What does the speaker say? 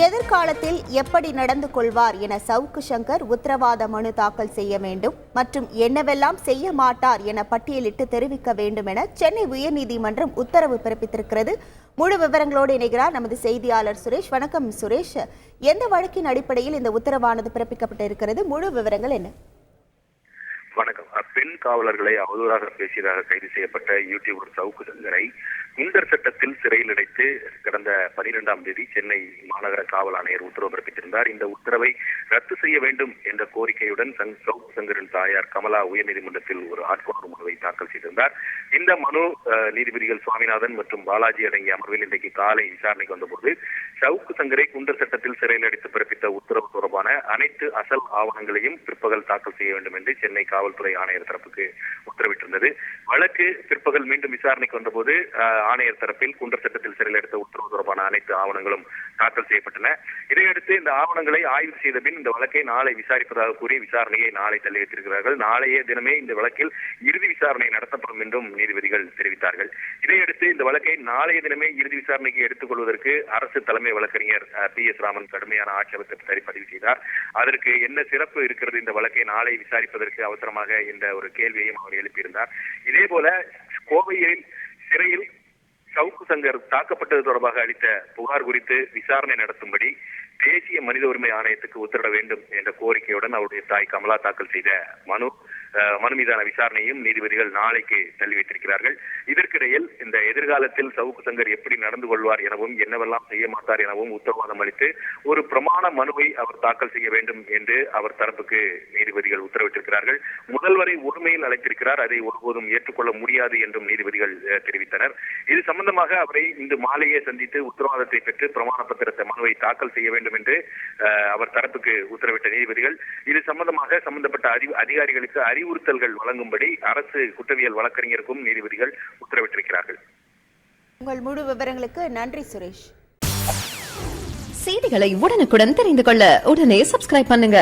எதிர்காலத்தில் எப்படி நடந்து கொள்வார் என சவுக்கு சங்கர் உத்தரவாத மனு தாக்கல் செய்ய வேண்டும் மற்றும் என்னவெல்லாம் செய்ய மாட்டார் என பட்டியலிட்டு தெரிவிக்க வேண்டும் என சென்னை உயர்நீதிமன்றம் உத்தரவு பிறப்பித்திருக்கிறது. முழு விவரங்களோடு இணைகிறார் நமது செய்தியாளர் சுரேஷ். வணக்கம் சுரேஷ், எந்த வழக்கின் அடிப்படையில் இந்த உத்தரவானது பிறப்பிக்கப்பட்டிருக்கிறது? முழு விவரங்கள் என்ன? வணக்கம். பெண் காவலர்களை அவதூறாக பேசியதாக கைது செய்யப்பட்ட யூடியூபர் சவுக்கு சங்கரை குண்டர் சட்டத்தில் சிறையில் அடைத்து கடந்த 12ஆம் தேதி சென்னை மாநகர காவல் ஆணையர் உத்தரவு பிறப்பித்திருந்தார். இந்த உத்தரவை ரத்து செய்ய வேண்டும் என்ற கோரிக்கையுடன் சவுக்கு சங்கரின் தாயார் கமலா உயர்நீதிமன்றத்தில் ஒரு ஆட்கொணர்வு மனுவை தாக்கல் செய்திருந்தார். இந்த மனு நீதிபதிகள் சுவாமிநாதன் மற்றும் பாலாஜி அடங்கிய அமர்வில் இன்றைக்கு காலை விசாரணைக்கு வந்தபோது சவுக்கு சங்கரை குண்டர் சட்டத்தில் சிறையில் அடைத்து பிறப்பித்த உத்தரவு தொடர்பான அனைத்து அசல் ஆவணங்களையும் பிற்பகல் தாக்கல் செய்ய வேண்டும் என்று சென்னை காவல்துறை ஆணையர் தரப்புக்கு உத்தரவிட்டிருந்தது. வழக்கு பிற்பகல் மீண்டும் விசாரணைக்கு வந்தபோது ஆணையர் தரப்பில் குண்டர் சட்டத்தில் சிறையில் எடுத்த உத்தரவு தொடர்பான அனைத்து ஆவணங்களும் தாக்கல் செய்யப்பட்டன. இதையடுத்து இந்த ஆவணங்களை ஆய்வு செய்த பின் இந்த வழக்கை நாளை விசாரிப்பதாக கூறி விசாரணையை நாளை தள்ளி வைத்திருக்கிறார்கள். நாளைய தினமே இந்த வழக்கில் இறுதி விசாரணை நடத்தப்படும் என்றும் நீதிபதிகள் தெரிவித்தார்கள். இதையடுத்து இந்த வழக்கை நாளைய தினமே இறுதி விசாரணைக்கு எடுத்துக் கொள்வதற்கு அரசு தலைமை வழக்கறிஞர் PS ராமன் கடுமையான ஆட்சேபத்தை பதிவு செய்தார். அதற்கு என்ன சிறப்பு இருக்கிறது இந்த வழக்கை நாளை விசாரிப்பதற்கு அவசரமாக என்ற ஒரு கேள்வியையும் அவர் எழுப்பியிருந்தார். இதே போல கோவையில் சிறையில் சவுக்கு சங்கர் தாக்கப்பட்டது தொடர்பாக அளித்த புகார் குறித்து விசாரணை நடத்தும்படி தேசிய மனித உரிமை ஆணையத்துக்கு உத்தரவிட வேண்டும் என்ற கோரிக்கையுடன் அவருடைய தாய் கமலா தாக்கல் செய்த மனு மீதான விசாரணையும் நீதிபதிகள் நாளைக்கு தள்ளி வைத்திருக்கிறார்கள். இதற்கிடையில் இந்த எதிர்காலத்தில் சவுக்கு சங்கர் எப்படி நடந்து கொள்வார் எனவும் என்னவெல்லாம் செய்ய மாட்டார் எனவும் உத்தரவாதம் அளித்து ஒரு பிரமாண மனுவை அவர் தாக்கல் செய்ய வேண்டும் என்று அவர் தரப்புக்கு நீதிபதிகள் உத்தரவிட்டிருக்கிறார்கள். முதல்வரை ஒருமையில் அழைத்திருக்கிறார். அதை ஒருபோதும் ஏற்றுக்கொள்ள முடியாது என்றும் நீதிபதிகள் தெரிவித்தனர். இது சம்பந்தமாக அவரை இன்று மாலையே சந்தித்து உத்தரவாதத்தை பெற்று பிரமாண பத்திரத்தை மனுவை தாக்கல் செய்ய வேண்டும் என்று அவர் தரப்புக்கு உத்தரவிட்ட நீதிபதிகள் இது சம்பந்தமாக சம்பந்தப்பட்ட அதிகாரிகளுக்கு அறிவுறுத்தல்கள் வழங்கும்படி அரசு குற்றவியல் வழக்கறிஞருக்கும் நீதிபதிகள் உத்தரவிட்டிருக்கிறார்கள். உங்கள் முழு விவரங்களுக்கு நன்றி சுரேஷ். செய்திகளை உடனுக்குடன் தெரிந்து கொள்ள உடனே சப்ஸ்கிரைப் பண்ணுங்க.